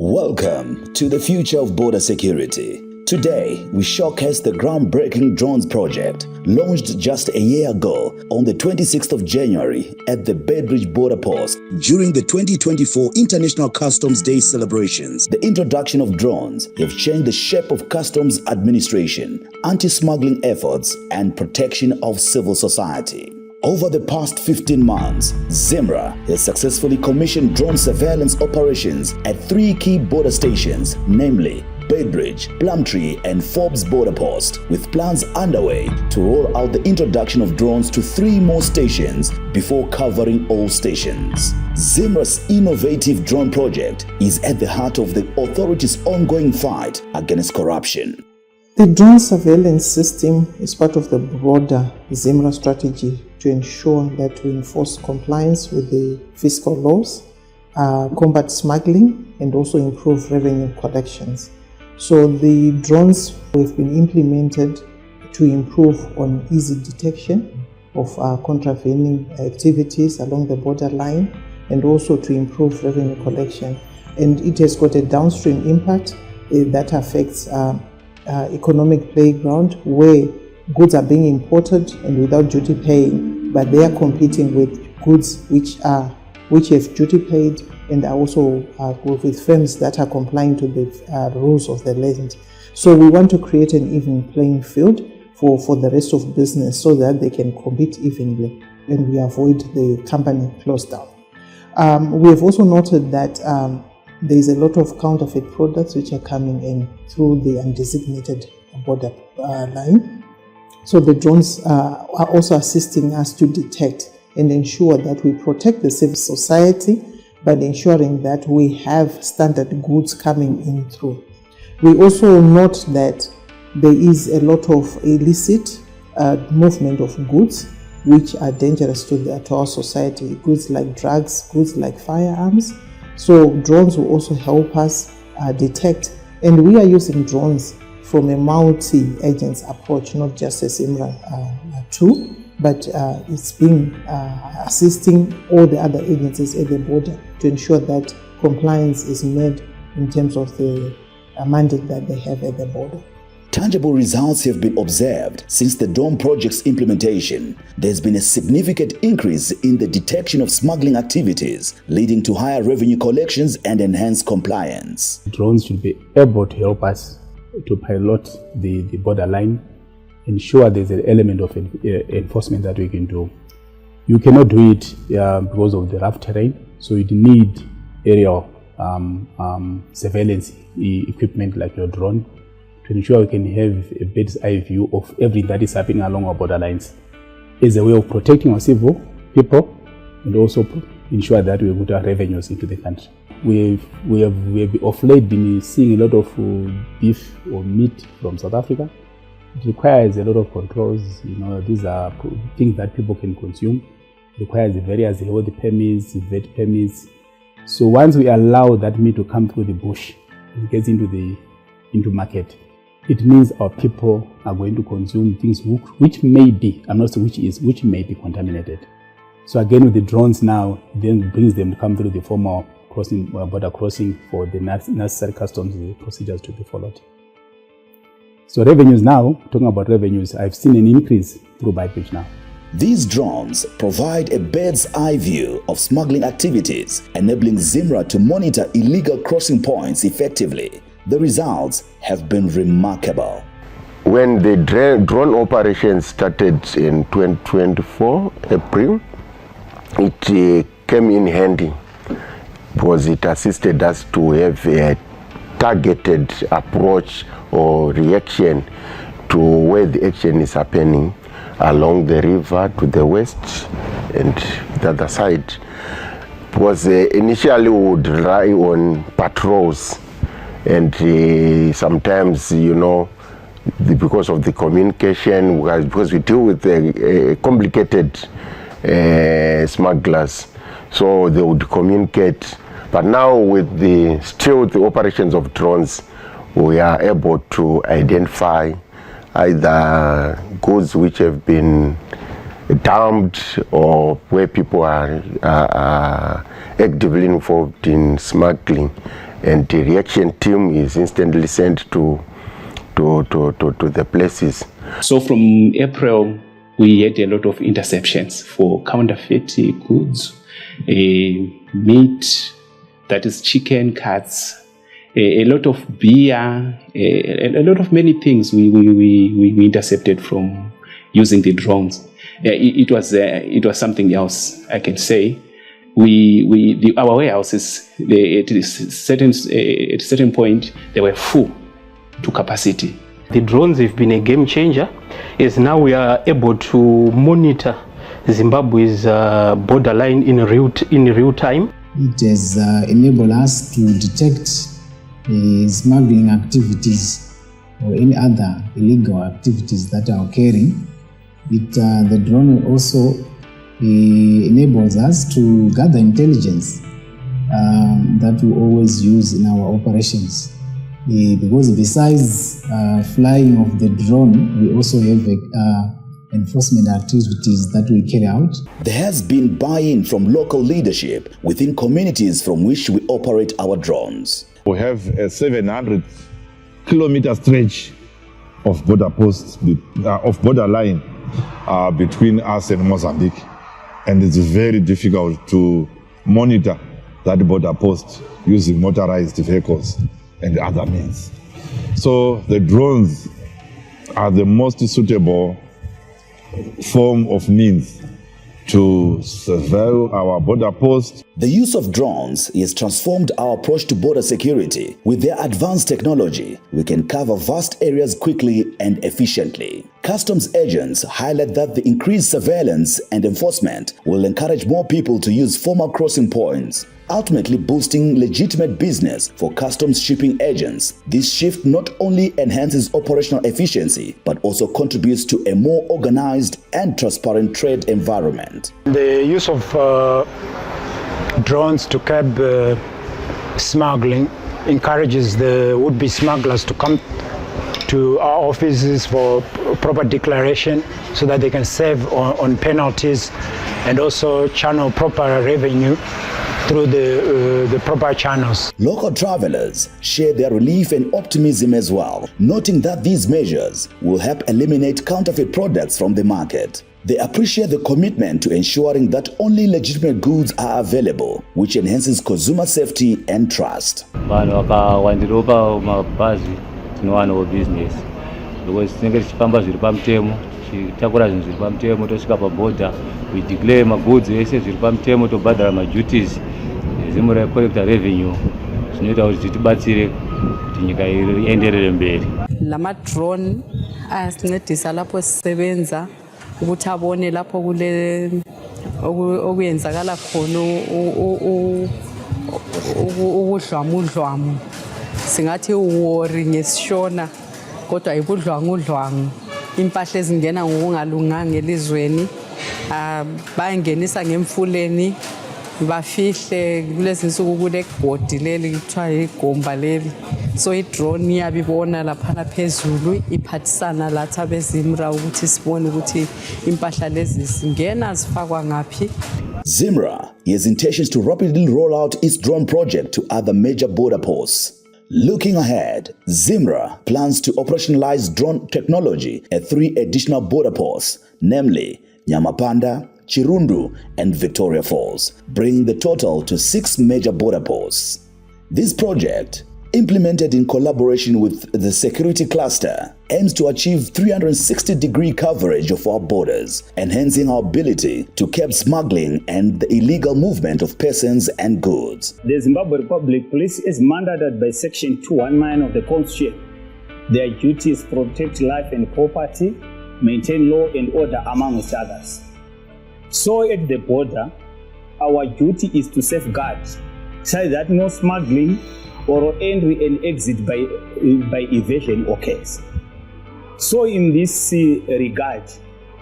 Welcome to the future of border security. Today, we showcase the groundbreaking drones project launched just a year ago on the 26th of January at the Bedridge border post during the 2024 International Customs Day celebrations. The introduction of drones have changed the shape of customs administration, anti-smuggling efforts, and protection of civil society. Over the past 15 months, ZIMRA has successfully commissioned drone surveillance operations at 3 key border stations, namely Bedridge, Plumtree, and Forbes border post, with plans underway to roll out the introduction of drones to 3 more stations before covering all stations. ZIMRA's innovative drone project is at the heart of the authority's ongoing fight against corruption. The drone surveillance system is part of the broader ZIMRA strategy to ensure that we enforce compliance with the fiscal laws, combat smuggling, and also improve revenue collections. So the drones have been implemented to improve on easy detection of contravening activities along the borderline and also to improve revenue collection. And it has got a downstream impact that affects economic playground where goods are being imported and without duty paying, but they are competing with goods which have duty paid and are also with firms that are complying to the rules of the land. So we want to create an even playing field for the rest of business so that they can compete evenly and we avoid the company close down. We have also noted that there is a lot of counterfeit products which are coming in through the undesignated border line. So the drones are also assisting us to detect and ensure that we protect the civil society by ensuring that we have standard goods coming in through. We also note that there is a lot of illicit movement of goods which are dangerous to our society, goods like drugs, goods like firearms. So drones will also help us detect, and we are using drones from a multi-agents approach, not just a ZIMRA tool, but it's been assisting all the other agencies at the border to ensure that compliance is made in terms of the mandate that they have at the border. Tangible results have been observed since the drone project's implementation. There's been a significant increase in the detection of smuggling activities, leading to higher revenue collections and enhanced compliance. Drones should be able to help us to pilot the borderline, ensure there's an element of enforcement that we can do. You cannot do it because of the rough terrain, so you need aerial surveillance equipment like your drone to ensure we can have a bird's eye view of everything that is happening along our borderlines as a way of protecting our civil people and also ensure that we put our revenues into the country. We have of late been seeing a lot of beef or meat from South Africa. It requires a lot of controls. These are things that people can consume. It requires various health permits, vet permits. So once we allow that meat to come through the bush and gets into market, it means our people are going to consume things which may be, I'm not saying which may be contaminated. So again, with the drones now, then brings them to come through the formal border crossing for the necessary customs procedures to be followed. So revenues now, talking about revenues, I've seen an increase through Bedridge now. These drones provide a bird's eye view of smuggling activities, enabling ZIMRA to monitor illegal crossing points effectively. The results have been remarkable. When the drone operation started in 2024, April, it came in handy because it assisted us to have a targeted approach or reaction to where the action is happening along the river to the west and the other side. Because initially we would rely on patrols, and sometimes, because of the communication, because we deal with complicated smugglers, so they would communicate. But now with the operations of drones, we are able to identify either goods which have been dumped or where people are actively involved in smuggling, and the reaction team is instantly sent to the places. So from April, we had a lot of interceptions for counterfeit goods, meat, that is chicken, cats, a lot of beer, a lot of many things we intercepted from using the drones. It was something else, I can say. Our warehouses, at a certain point, they were full to capacity. The drones have been a game changer, as now we are able to monitor Zimbabwe's borderline in real time. It has enabled us to detect smuggling activities or any other illegal activities that are occurring. The drone also enables us to gather intelligence that we always use in our operations. Because besides flying of the drone, we also have enforcement activities that we carry out. There has been buy-in from local leadership within communities from which we operate our drones. We have a 700-kilometer stretch of border posts, of borderline between us and Mozambique, and it's very difficult to monitor that border post using motorized vehicles and other means. So the drones are the most suitable form of means to surveil our border posts. The use of drones has transformed our approach to border security. With their advanced technology, we can cover vast areas quickly and efficiently. Customs agents highlight that the increased surveillance and enforcement will encourage more people to use formal crossing points, ultimately boosting legitimate business for customs shipping agents. This shift not only enhances operational efficiency, but also contributes to a more organized and transparent trade environment. The use of drones to curb smuggling encourages the would-be smugglers to come to our offices for proper declaration so that they can save on penalties and also channel proper revenue through the proper channels. Local travelers share their relief and optimism as well, noting that these measures will help eliminate counterfeit products from the market. They appreciate the commitment to ensuring that only legitimate goods are available, which enhances consumer safety and trust. Business because tichifamba zviri pamutemo tichitakura zvinhu zviri pamutemo tosvika paborder we declare magoods ese zviri pamutemo tobhadhara maduties ZIMRA collector revenue zvinoita kuti tibatsire kuti nyika ienderere mberi. Lama drone ayasincedisa lapho sisebenza ukuthi abone lapho kule okuyenzakala khona ukudlwamudlwamu singathi uwori ngesishona kodwa ibudlwangudlwangu impahla ezingena ngokungalunganga elizweni bayangenisa ngemfuleni bafihle kulezi nsuku kule bhodi leli kuthiwa igomba leli so idrone iyabibona laphana phezulu iphathisana lathi abeZIMRA ukuthi sibone ukuthi impahla lezi zingena zifakwa ngaphi. ZIMRA has intentions to rapidly roll out its drone project to other major border posts. Looking ahead, ZIMRA plans to operationalize drone technology at 3 additional border posts, namely Nyamapanda, Chirundu, and Victoria Falls, bringing the total to 6 major border posts. This project, implemented in collaboration with the security cluster, aims to achieve 360-degree coverage of our borders, enhancing our ability to curb smuggling and the illegal movement of persons and goods. The Zimbabwe Republic Police is mandated by Section 219 of the Constitution. Their duty is to protect life and property, maintain law and order, amongst others. So at the border, our duty is to safeguard, so that no smuggling or entry and exit by evasion occurs. So in this regard,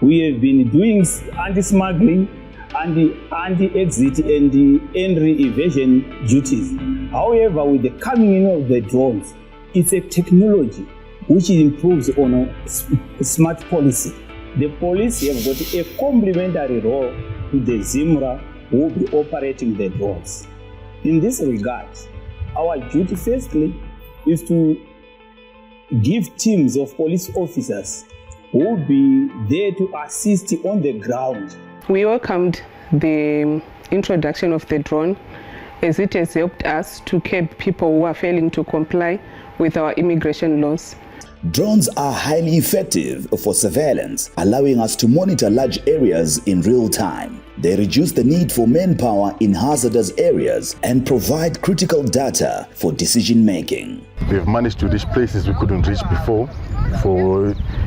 we have been doing anti-smuggling, anti-exit and entry evasion duties. However, with the coming in of the drones, it's a technology which improves on a smart policy. The police have got a complementary role to the ZIMRA who will be operating the drones. In this regard, our duty firstly is to give teams of police officers who will be there to assist on the ground. We welcomed the introduction of the drone as it has helped us to curb people who are failing to comply with our immigration laws. Drones are highly effective for surveillance, allowing us to monitor large areas in real time. They reduce the need for manpower in hazardous areas and provide critical data for decision making. We've managed to reach places we couldn't reach before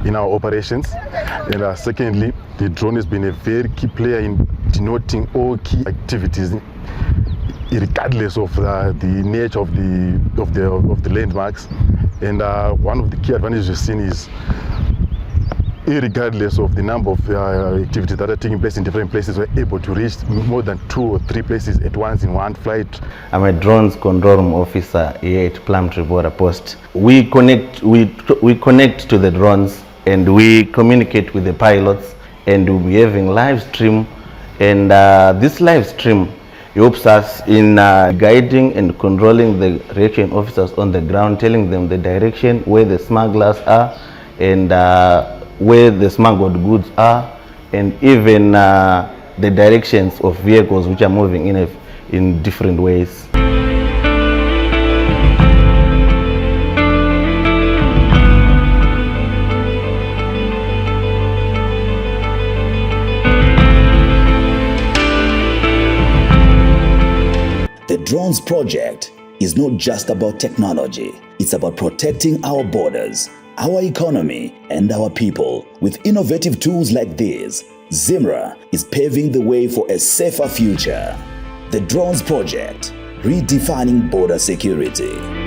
in our operations. And secondly, the drone has been a very key player in denoting all key activities, regardless of the nature of the landmarks. And one of the key advantages we've seen is, regardless of the number of activities that are taking place in different places, we're able to reach more than 2 or 3 places at once in one flight. I'm a drones control room officer here at Plumtree Border Post. We connect to the drones and we communicate with the pilots, and we'll be having live stream, and this live stream helps us in guiding and controlling the reaction officers on the ground, telling them the direction where the smugglers are and where the smuggled goods are, and even the directions of vehicles which are moving in different ways. The Drones Project is not just about technology. It's about protecting our borders, our economy, and our people. With innovative tools like these, ZIMRA is paving the way for a safer future. The Drones Project, redefining border security.